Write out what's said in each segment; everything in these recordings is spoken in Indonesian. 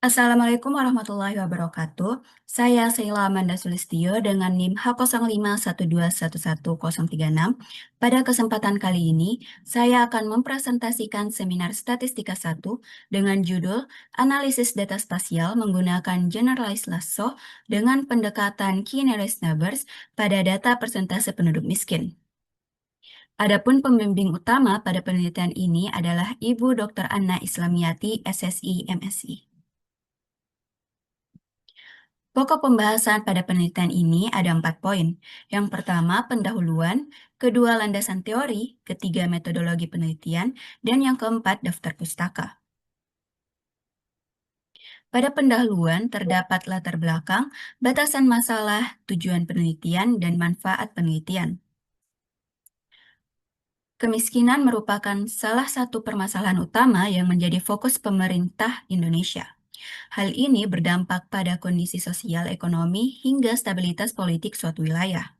Assalamualaikum warahmatullahi wabarakatuh. Saya Sheila Amanda Sulistyo dengan NIM H0512111036. Pada kesempatan kali ini, saya akan mempresentasikan seminar Statistika 1 dengan judul Analisis Data Spasial menggunakan Generalized Lasso dengan pendekatan Key Nearest Neighbors pada data persentase penduduk miskin. Adapun pembimbing utama pada penelitian ini adalah Ibu Dr. Anna Islamiyati, SSI, MSI. Pokok pembahasan pada penelitian ini ada 4 poin. Yang pertama, pendahuluan, kedua, landasan teori, ketiga, metodologi penelitian, dan yang keempat, daftar pustaka. Pada pendahuluan, terdapat latar belakang, batasan masalah, tujuan penelitian, dan manfaat penelitian. Kemiskinan merupakan salah satu permasalahan utama yang menjadi fokus pemerintah Indonesia. Hal ini berdampak pada kondisi sosial ekonomi hingga stabilitas politik suatu wilayah.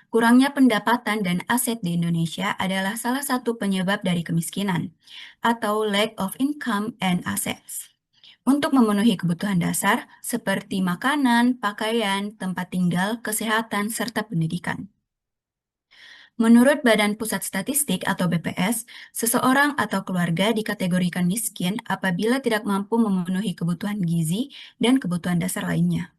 Kurangnya pendapatan dan aset di Indonesia adalah salah satu penyebab dari kemiskinan, atau lack of income and assets. Untuk memenuhi kebutuhan dasar seperti makanan, pakaian, tempat tinggal, kesehatan, serta pendidikan. Menurut Badan Pusat Statistik atau BPS, seseorang atau keluarga dikategorikan miskin apabila tidak mampu memenuhi kebutuhan gizi dan kebutuhan dasar lainnya.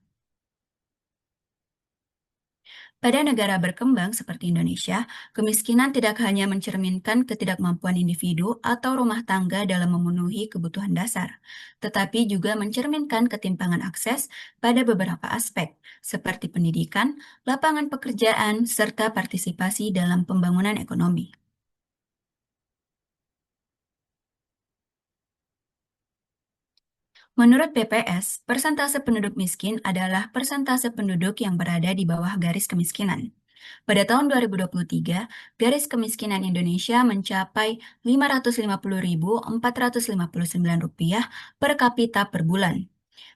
Pada negara berkembang seperti Indonesia, kemiskinan tidak hanya mencerminkan ketidakmampuan individu atau rumah tangga dalam memenuhi kebutuhan dasar, tetapi juga mencerminkan ketimpangan akses pada beberapa aspek, seperti pendidikan, lapangan pekerjaan, serta partisipasi dalam pembangunan ekonomi. Menurut BPS, persentase penduduk miskin adalah persentase penduduk yang berada di bawah garis kemiskinan. Pada tahun 2023, garis kemiskinan Indonesia mencapai Rp550.459 per kapita per bulan.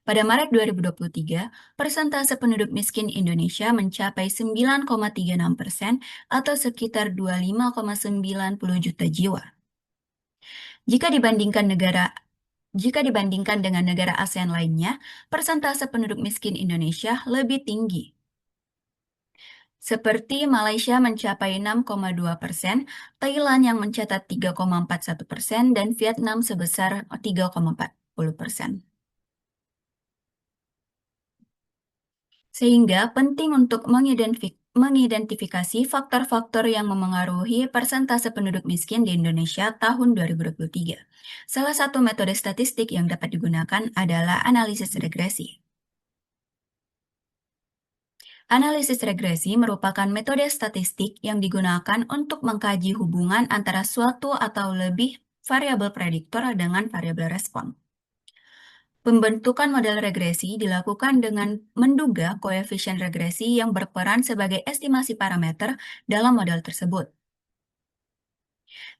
Pada Maret 2023, persentase penduduk miskin Indonesia mencapai 9,36% atau sekitar 25,90 juta jiwa. Jika dibandingkan dengan negara ASEAN lainnya, persentase penduduk miskin Indonesia lebih tinggi. Seperti Malaysia mencapai 6,2%, Thailand yang mencatat 3,41%, dan Vietnam sebesar 3,40%. Sehingga penting untuk mengidentifikasi faktor-faktor yang memengaruhi persentase penduduk miskin di Indonesia tahun 2023. Salah satu metode statistik yang dapat digunakan adalah analisis regresi. Analisis regresi merupakan metode statistik yang digunakan untuk mengkaji hubungan antara suatu atau lebih variabel prediktor dengan variabel respon. Pembentukan model regresi dilakukan dengan menduga koefisien regresi yang berperan sebagai estimasi parameter dalam model tersebut.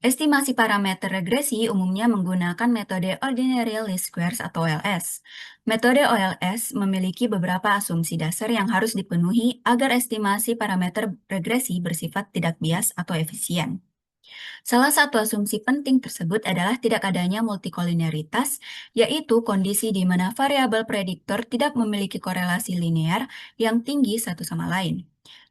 Estimasi parameter regresi umumnya menggunakan metode Ordinary Least Squares atau OLS. Metode OLS memiliki beberapa asumsi dasar yang harus dipenuhi agar estimasi parameter regresi bersifat tidak bias atau efisien. Salah satu asumsi penting tersebut adalah tidak adanya multikolineritas, yaitu kondisi di mana variabel prediktor tidak memiliki korelasi linear yang tinggi satu sama lain.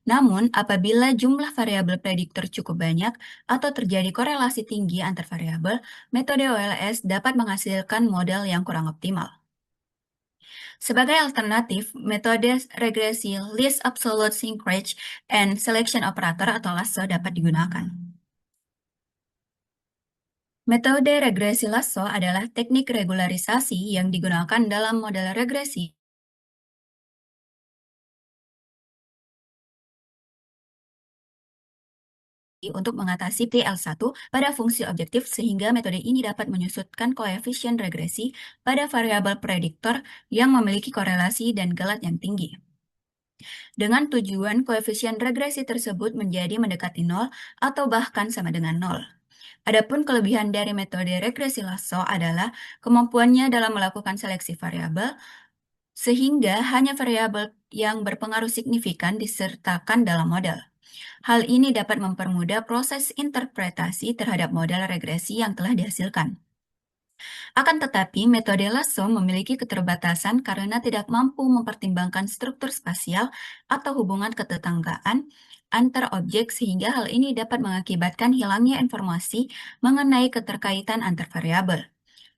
Namun, apabila jumlah variabel prediktor cukup banyak atau terjadi korelasi tinggi antar variabel, metode OLS dapat menghasilkan model yang kurang optimal. Sebagai alternatif, metode regresi Least Absolute Shrinkage and Selection Operator atau LASSO dapat digunakan. Metode regresi Lasso adalah teknik regularisasi yang digunakan dalam model regresi untuk mengatasi TL1 pada fungsi objektif sehingga metode ini dapat menyusutkan koefisien regresi pada variabel prediktor yang memiliki korelasi dan galat yang tinggi. Dengan tujuan koefisien regresi tersebut menjadi mendekati 0 atau bahkan sama dengan 0. Adapun kelebihan dari metode regresi Lasso adalah kemampuannya dalam melakukan seleksi variabel, sehingga hanya variabel yang berpengaruh signifikan disertakan dalam model. Hal ini dapat mempermudah proses interpretasi terhadap model regresi yang telah dihasilkan. Akan tetapi, metode lasso memiliki keterbatasan karena tidak mampu mempertimbangkan struktur spasial atau hubungan ketetanggaan antar objek sehingga hal ini dapat mengakibatkan hilangnya informasi mengenai keterkaitan antar variabel.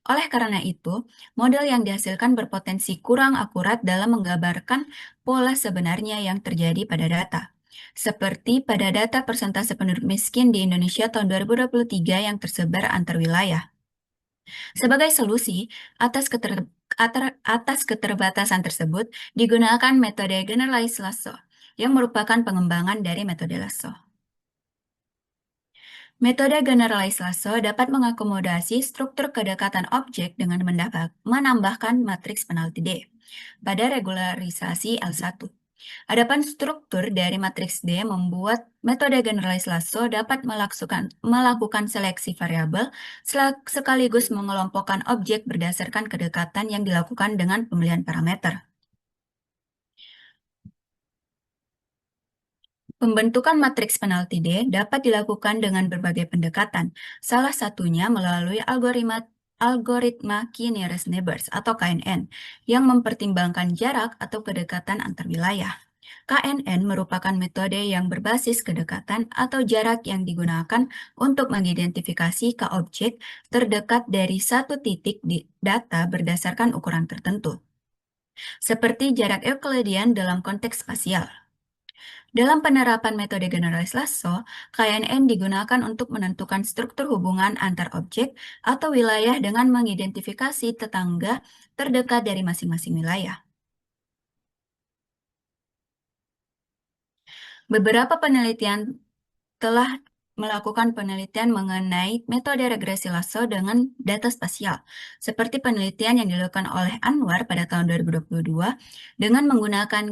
Oleh karena itu, model yang dihasilkan berpotensi kurang akurat dalam menggambarkan pola sebenarnya yang terjadi pada data. Seperti pada data persentase penduduk miskin di Indonesia tahun 2023 yang tersebar antar wilayah. Sebagai solusi, atas keterbatasan tersebut, digunakan metode generalized lasso, yang merupakan pengembangan dari metode lasso. Metode generalized lasso dapat mengakomodasi struktur kedekatan objek dengan menambahkan matriks penalti D pada regularisasi L1. Adapun struktur dari matriks D membuat metode generalized lasso dapat melakukan seleksi variabel sekaligus mengelompokkan objek berdasarkan kedekatan yang dilakukan dengan pemilihan parameter. Pembentukan matriks penalti D dapat dilakukan dengan berbagai pendekatan, salah satunya melalui algoritma Key Nearest Neighbors atau KNN yang mempertimbangkan jarak atau kedekatan antar wilayah. KNN merupakan metode yang berbasis kedekatan atau jarak yang digunakan untuk mengidentifikasi ke objek terdekat dari satu titik di data berdasarkan ukuran tertentu, seperti jarak Euclidean dalam konteks spasial. Dalam penerapan metode generalis lasso, KNN digunakan untuk menentukan struktur hubungan antar objek atau wilayah dengan mengidentifikasi tetangga terdekat dari masing-masing wilayah. Beberapa penelitian telah melakukan penelitian mengenai metode regresi lasso dengan data spasial, seperti penelitian yang dilakukan oleh Anwar pada tahun 2022 dengan menggunakan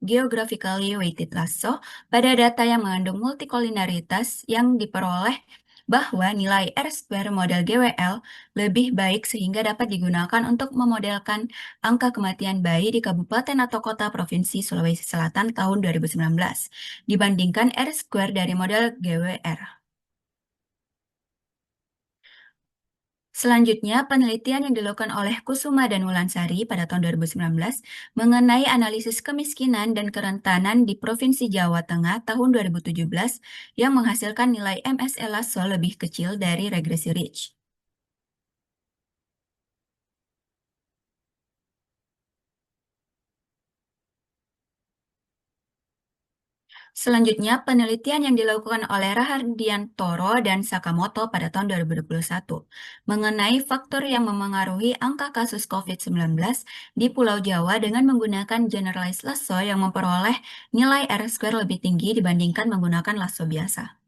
geographically weighted lasso pada data yang mengandung multikolinaritas yang diperoleh bahwa nilai R-square model GWL lebih baik sehingga dapat digunakan untuk memodelkan angka kematian bayi di kabupaten atau kota provinsi Sulawesi Selatan tahun 2019 dibandingkan R-square dari model GWR. Selanjutnya, penelitian yang dilakukan oleh Kusuma dan Wulansari pada tahun 2019 mengenai analisis kemiskinan dan kerentanan di Provinsi Jawa Tengah tahun 2017 yang menghasilkan nilai MSL Lasso lebih kecil dari regresi Rich. Selanjutnya, penelitian yang dilakukan oleh Rahardiantoro dan Sakamoto pada tahun 2021 mengenai faktor yang memengaruhi angka kasus COVID-19 di Pulau Jawa dengan menggunakan generalized lasso yang memperoleh nilai R-square lebih tinggi dibandingkan menggunakan lasso biasa.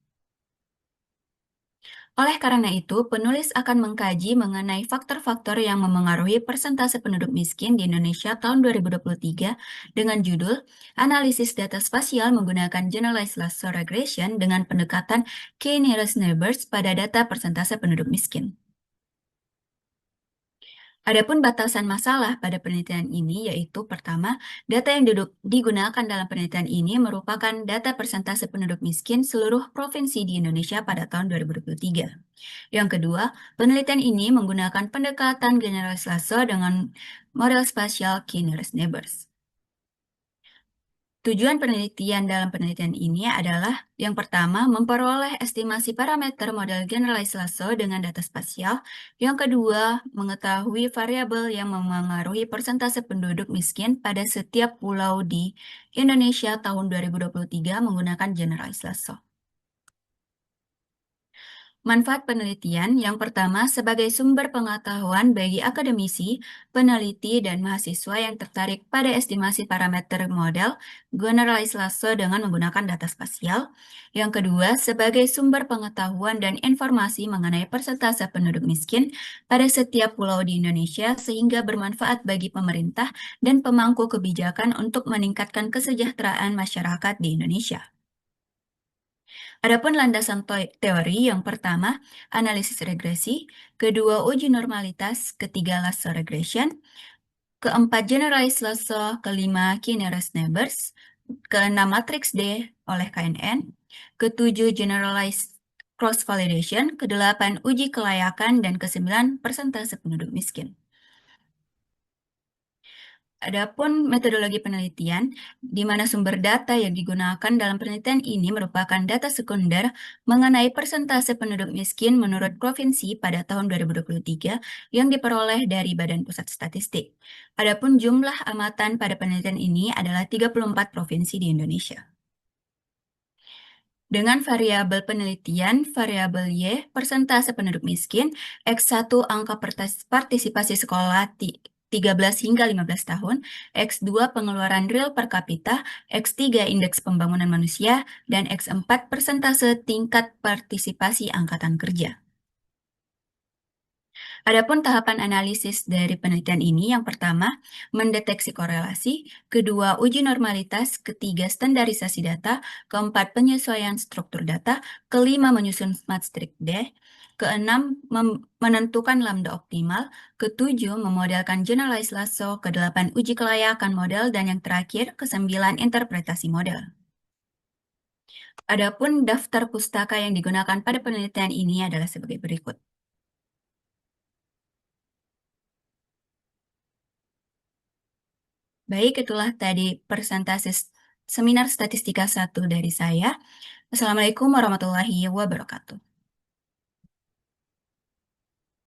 Oleh karena itu, penulis akan mengkaji mengenai faktor-faktor yang memengaruhi persentase penduduk miskin di Indonesia tahun 2023 dengan judul Analisis Data Spasial Menggunakan Generalized Lasso Regression dengan Pendekatan Key Nearest Neighbors pada Data Persentase Penduduk Miskin. Adapun batasan masalah pada penelitian ini yaitu pertama, data yang digunakan dalam penelitian ini merupakan data persentase penduduk miskin seluruh provinsi di Indonesia pada tahun 2023. Yang kedua, penelitian ini menggunakan pendekatan generalis Lasso dengan model spasial Key Nearest Neighbors. Tujuan penelitian dalam penelitian ini adalah yang pertama, memperoleh estimasi parameter model generalized lasso dengan data spasial. Yang kedua, mengetahui variabel yang memengaruhi persentase penduduk miskin pada setiap pulau di Indonesia tahun 2023 menggunakan generalized lasso. Manfaat penelitian yang pertama sebagai sumber pengetahuan bagi akademisi, peneliti, dan mahasiswa yang tertarik pada estimasi parameter model generalized lasso dengan menggunakan data spasial. Yang kedua, sebagai sumber pengetahuan dan informasi mengenai persentase penduduk miskin pada setiap pulau di Indonesia sehingga bermanfaat bagi pemerintah dan pemangku kebijakan untuk meningkatkan kesejahteraan masyarakat di Indonesia. Adapun landasan teori yang pertama, analisis regresi, kedua, uji normalitas, ketiga, lasso regression, keempat, generalized lasso, kelima, key nearest neighbors, keenam, matrix D oleh KNN, ketujuh, generalized cross-validation, ke-8 uji kelayakan, dan ke-9 persentase penduduk miskin. Adapun metodologi penelitian, di mana sumber data yang digunakan dalam penelitian ini merupakan data sekunder mengenai persentase penduduk miskin menurut provinsi pada tahun 2023 yang diperoleh dari Badan Pusat Statistik. Adapun jumlah amatan pada penelitian ini adalah 34 provinsi di Indonesia. Dengan variabel penelitian, variabel Y, persentase penduduk miskin, X1 angka partisipasi sekolah 13 hingga 15 tahun, X2 pengeluaran real per kapita, X3 indeks pembangunan manusia, dan X4 persentase tingkat partisipasi angkatan kerja. Adapun tahapan analisis dari penelitian ini, yang pertama, mendeteksi korelasi, kedua, uji normalitas, ketiga, standarisasi data, keempat, penyesuaian struktur data, kelima, menyusun Maastricht D, keenam, menentukan lambda optimal, ketujuh, memodelkan generalized lasso, kedelapan, uji kelayakan model, dan yang terakhir, kesembilan, interpretasi model. Adapun daftar pustaka yang digunakan pada penelitian ini adalah sebagai berikut. Baik, itulah tadi presentasi seminar statistika 1 dari saya. Assalamualaikum warahmatullahi wabarakatuh.